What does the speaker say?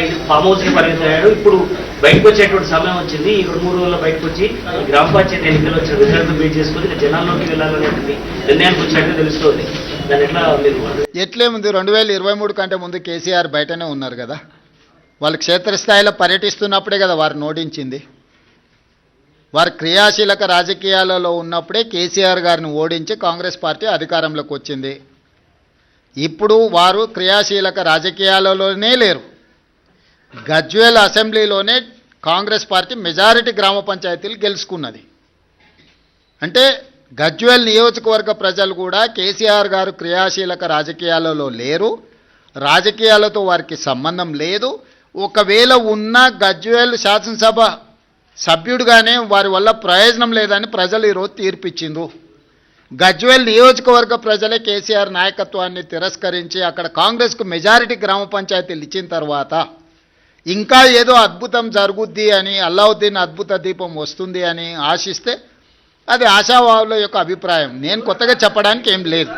ఇది farm house ని పరిమితమయ్యాడు. ఇప్పుడు బయటకు వచ్చేటువంటి సమయం వచ్చింది. ఈ 2-3 రోజుల్లో బయటకు వచ్చి గ్రామ పంచాయతీ ఎన్నికలు వచ్చిన రిజల్ట్ బేస్ చేసుకుని జనాల్లోకి వెళ్ళాలనేటువంటి నిర్ణయానికి వచ్చినట్టు తెలుస్తోంది. దాని ఎట్లా మీరు ఎట్లేముంది 2023 కంటే ముందు కేసీఆర్ బయటనే ఉన్నారు కదా. వాళ్ళు క్షేత్రస్థాయిలో పర్యటిస్తున్నప్పుడే కదా వారిని ఓడించింది. వారు క్రియాశీలక రాజకీయాలలో ఉన్నప్పుడే కేసీఆర్ గారిని ఓడించి కాంగ్రెస్ పార్టీ అధికారంలోకి వచ్చింది. ఇప్పుడు వారు క్రియాశీలక రాజకీయాలలోనే లేరు. గజ్వేల్ అసెంబ్లీలోనే కాంగ్రెస్ పార్టీ మెజారిటీ గ్రామ పంచాయతీలు గెలుచుకున్నది. అంటే గజ్వేల్ నియోజకవర్గ ప్రజలు కూడా కేసీఆర్ గారు క్రియాశీలక రాజకీయాలలో లేరు, రాజకీయాలతో వారికి సంబంధం లేదు. ఒకవేళ ఉన్న గజ్వేల్ శాసనసభ సభ్యుడిగానే వారి వల్ల ప్రయోజనం లేదని ప్రజలు ఈరోజు తీర్పిచ్చిండ్రు. గజ్వేల్ నియోజకవర్గ ప్రజలే కేసీఆర్ నాయకత్వాన్ని తిరస్కరించి అక్కడ కాంగ్రెస్కు మెజారిటీ గ్రామ పంచాయతీలు ఇచ్చిన తర్వాత ఇంకా ఏదో అద్భుతం జరుగుద్ది అని, అల్లావుద్దీన్ అద్భుత దీపం వస్తుంది అని ఆశిస్తే అది ఆశావాహుల యొక్క అభిప్రాయం. నేను కొత్తగా చెప్పడానికి ఏం లేదు.